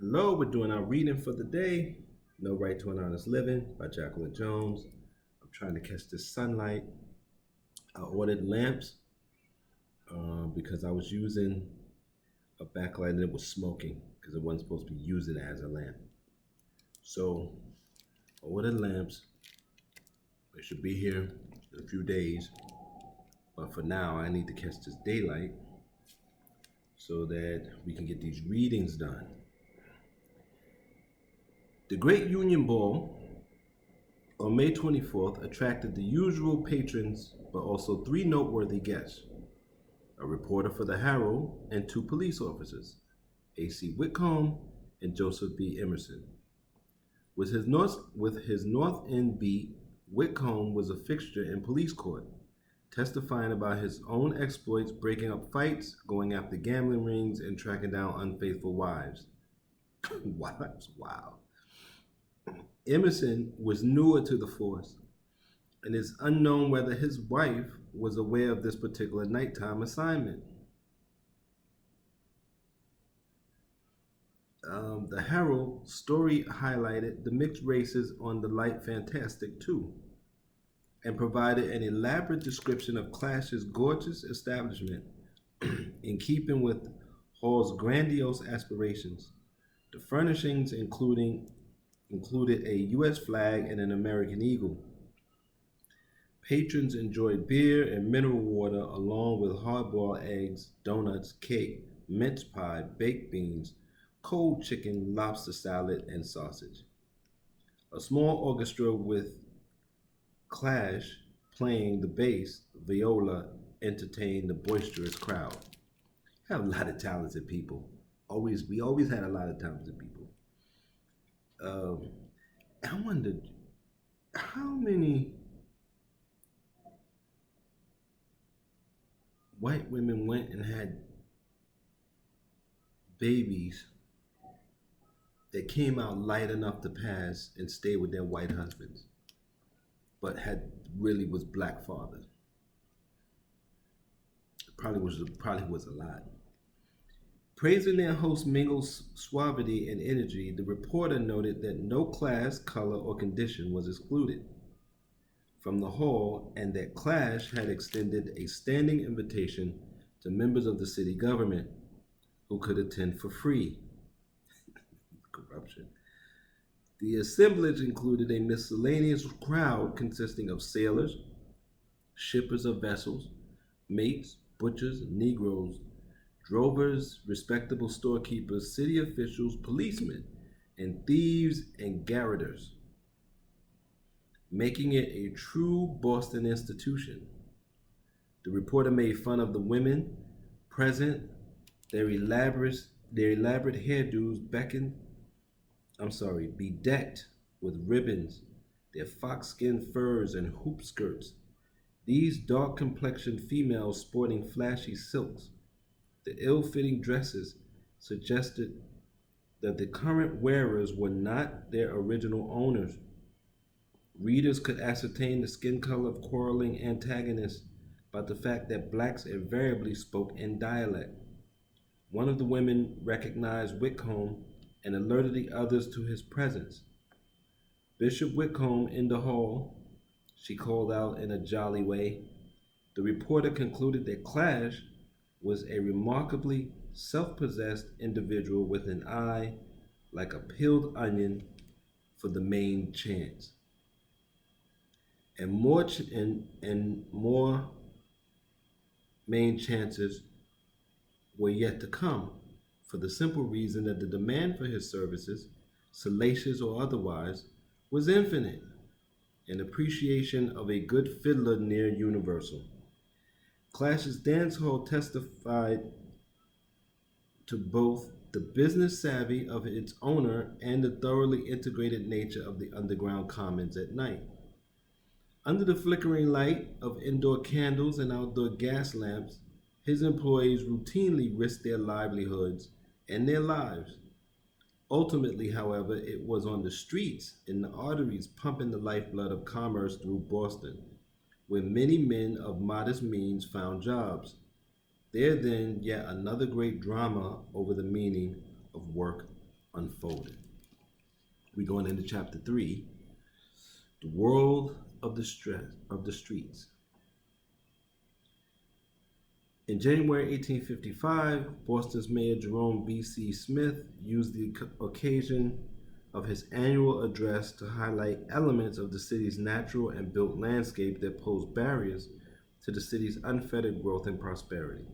Hello, we're doing our reading for the day. No Right to an Honest Living by Jacqueline Jones. I'm trying to catch this sunlight. I ordered lamps because I was using a backlight and it was smoking because it wasn't supposed to be using it as a lamp. So I ordered lamps. They should be here in a few days. But for now, I need to catch this daylight so that we can get these readings done. The Great Union Ball on May 24th attracted the usual patrons, but also three noteworthy guests: a reporter for the Herald and two police officers, A.C. Whitcomb and Joseph B. Emerson. With his North End beat, Whitcomb was a fixture in police court, testifying about his own exploits breaking up fights, going after gambling rings, and tracking down unfaithful wives. Wives, wow. Emerson was newer to the force, and it's unknown whether his wife was aware of this particular nighttime assignment. The Herald story highlighted the mixed races on the light fantastic too, and provided an elaborate description of Clash's gorgeous establishment in keeping with Hall's grandiose aspirations. The furnishings included a U.S. flag and an American eagle. Patrons enjoyed beer and mineral water along with hard-boiled eggs, donuts, cake, mince pie, baked beans, cold chicken, lobster salad, and sausage. A small orchestra with Clash playing the bass viola entertained the boisterous crowd. Have a lot of talented people. We always had a lot of talented people. Um, I wondered how many white women went and had babies that came out light enough to pass and stay with their white husbands, but had really was black fathers. Probably was a lot. Praising their host Mingle's suavity and energy, the reporter noted that no class, color, or condition was excluded from the hall, and that Clash had extended a standing invitation to members of the city government who could attend for free. Corruption. The assemblage included a miscellaneous crowd consisting of sailors, shippers of vessels, mates, butchers, Negroes, drovers, respectable storekeepers, city officials, policemen, and thieves and garroters, making it a true Boston institution. The reporter made fun of the women present, their elaborate hairdos bedecked with ribbons, their fox-skin furs and hoop skirts. These dark-complexioned females sporting flashy silks. The ill-fitting dresses suggested that the current wearers were not their original owners. Readers could ascertain the skin color of quarreling antagonists by the fact that blacks invariably spoke in dialect. One of the women recognized Whitcomb and alerted the others to his presence. Bishop Whitcomb in the hall, she called out in a jolly way. The reporter concluded that Clash was a remarkably self-possessed individual with an eye like a peeled onion for the main chance. And more main chances were yet to come, for the simple reason that the demand for his services, salacious or otherwise, was infinite, and appreciation of a good fiddler near universal. Clash's dance hall testified to both the business savvy of its owner and the thoroughly integrated nature of the underground commons at night. Under the flickering light of indoor candles and outdoor gas lamps, his employees routinely risked their livelihoods and their lives. Ultimately, however, it was on the streets, in the arteries pumping the lifeblood of commerce through Boston, where many men of modest means found jobs. There then yet another great drama over the meaning of work unfolded. unfolded. We're going into chapter 3, the world of the streets. In January 1855, Boston's Mayor Jerome B.C. Smith used the occasion of his annual address to highlight elements of the city's natural and built landscape that pose barriers to the city's unfettered growth and prosperity.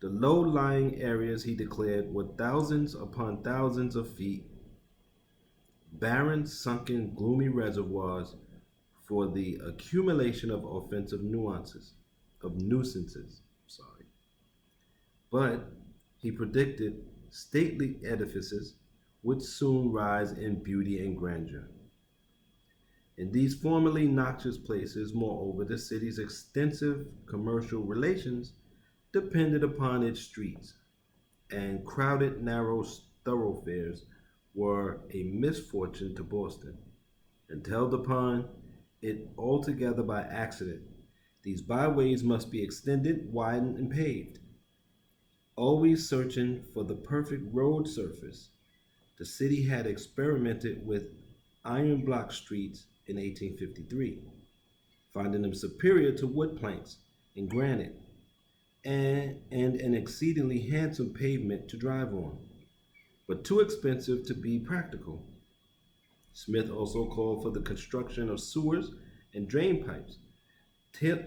The low-lying areas, he declared, were thousands upon thousands of feet, barren, sunken, gloomy reservoirs for the accumulation of offensive nuisances. But he predicted stately edifices would soon rise in beauty and grandeur. In these formerly noxious places, moreover, the city's extensive commercial relations depended upon its streets, and crowded, narrow thoroughfares were a misfortune to Boston. Entailed upon it altogether by accident, these byways must be extended, widened, and paved. Always searching for the perfect road surface, the city had experimented with iron block streets in 1853, finding them superior to wood planks and granite, and an exceedingly handsome pavement to drive on, but too expensive to be practical. Smith also called for the construction of sewers and drain pipes.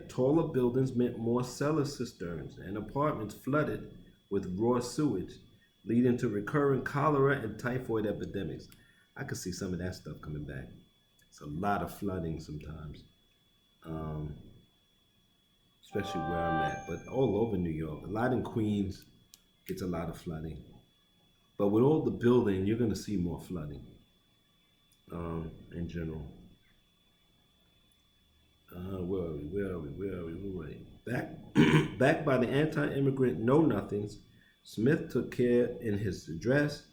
Taller buildings meant more cellar cisterns and apartments flooded with raw sewage, leading to recurring cholera and typhoid epidemics. I could see some of that stuff coming back. It's a lot of flooding sometimes, especially where I'm at, but all over New York. A lot in Queens gets a lot of flooding. But with all the building, you're going to see more flooding in general. Where are we? Backed by the anti-immigrant know-nothings, Smith took care in his address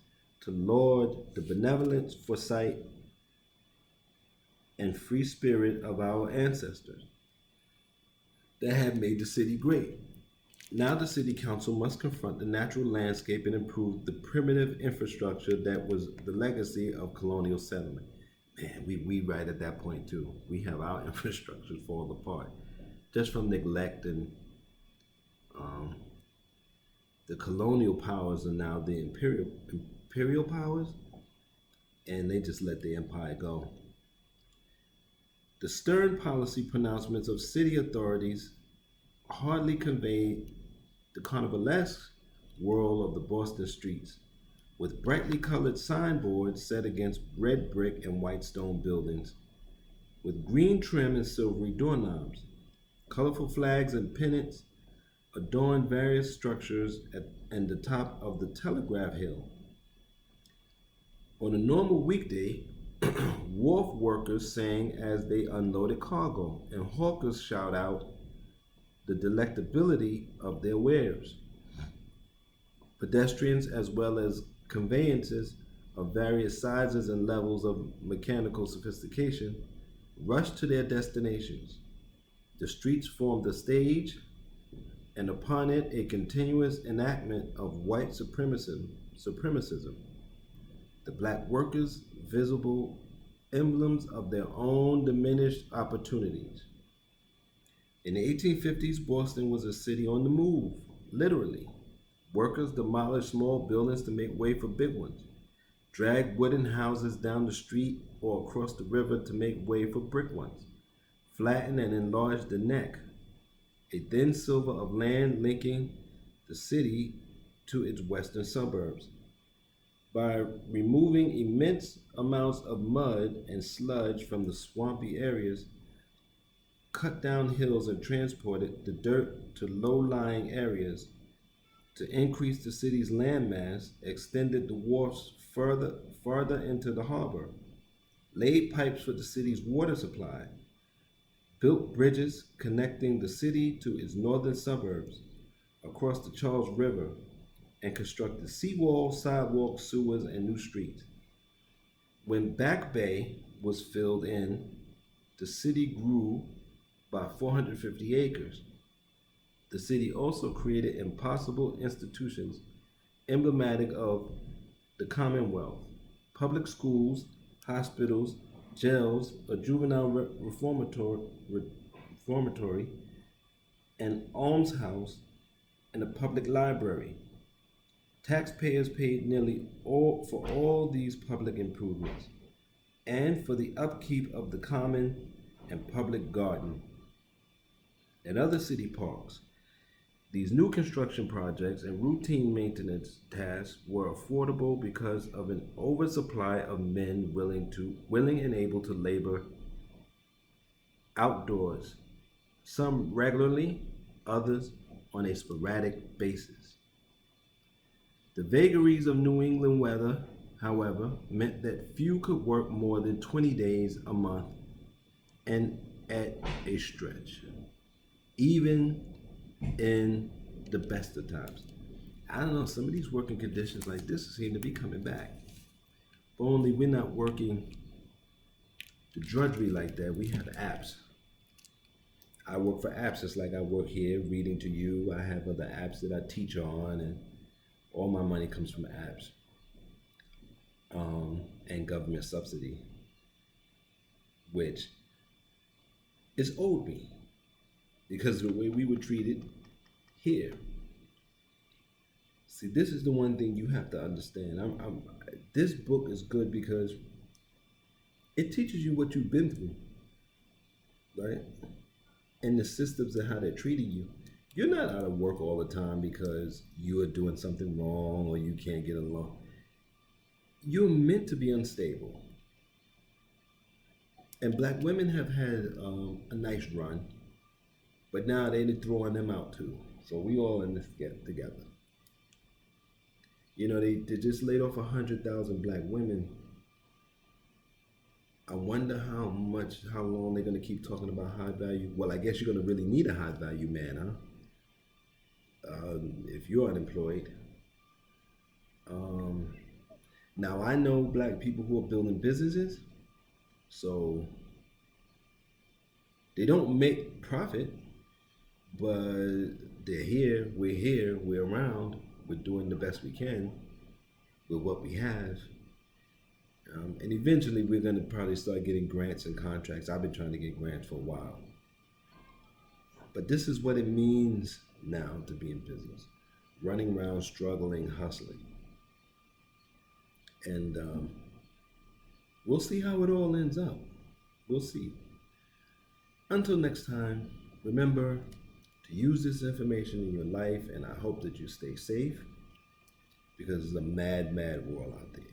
to laud the benevolence, foresight, and free spirit of our ancestors that had made the city great. Now the city council must confront the natural landscape and improve the primitive infrastructure that was the legacy of colonial settlement. Man, we right at that point too. We have our infrastructure fall apart just from neglect, and the colonial powers are now the imperial powers, and they just let the empire go. The stern policy pronouncements of city authorities hardly conveyed the carnivalesque whirl of the Boston streets, with brightly colored signboards set against red brick and white stone buildings, with green trim and silvery doorknobs. Colorful flags and pennants adorned various structures at the top of the Telegraph Hill. On a normal weekday, wharf workers sang as they unloaded cargo, and hawkers shout out the delectability of their wares. Pedestrians, as well as conveyances of various sizes and levels of mechanical sophistication, rushed to their destinations. The streets formed a stage, and upon it a continuous enactment of white supremacism. The black workers, visible emblems of their own diminished opportunities. In the 1850s, Boston was a city on the move, literally. Workers demolished small buildings to make way for big ones, dragged wooden houses down the street or across the river to make way for brick ones, flattened and enlarged the neck, a thin silver of land linking the city to its western suburbs. By removing immense amounts of mud and sludge from the swampy areas, cut down hills and transported the dirt to low-lying areas, to increase the city's landmass, extended the wharfs farther into the harbor, laid pipes for the city's water supply, built bridges connecting the city to its northern suburbs across the Charles River, and constructed seawalls, sidewalks, sewers, and new streets. When Back Bay was filled in, the city grew by 450 acres. The city also created impossible institutions emblematic of the Commonwealth, public schools, hospitals, jails, a juvenile reformatory, an almshouse, and a public library. Taxpayers paid nearly all for all these public improvements and for the upkeep of the common and public garden and other city parks. These new construction projects and routine maintenance tasks were affordable because of an oversupply of men willing and able to labor outdoors, some regularly, others on a sporadic basis. The vagaries of New England weather, however, meant that few could work more than 20 days a month and at a stretch, even in the best of times. I don't know, some of these working conditions like this seem to be coming back. But only we're not working the drudgery like that. We have apps. I work for apps just like I work here, reading to you. I have other apps that I teach on, and all my money comes from apps and government subsidy, which is owed me because of the way we were treated here. See, this is the one thing you have to understand. This book is good because it teaches you what you've been through, right? And the systems and how they're treating you. You're not out of work all the time because you are doing something wrong or you can't get along. You're meant to be unstable. And black women have had a nice run, but now they're throwing them out too. So we all in this together. You know, they just laid off 100,000 black women. I wonder how long they're gonna keep talking about high value. Well, I guess you're gonna really need a high value man, huh? If you're unemployed. Now I know black people who are building businesses, so they don't make profit, but we're around, we're doing the best we can with what we have. And eventually we're going to probably start getting grants and contracts. I've been trying to get grants for a while. But this is what it means now to be in business. Running around, struggling, hustling. And we'll see how it all ends up. We'll see. Until next time, remember to use this information in your life, and I hope that you stay safe because it's a mad, mad world out there.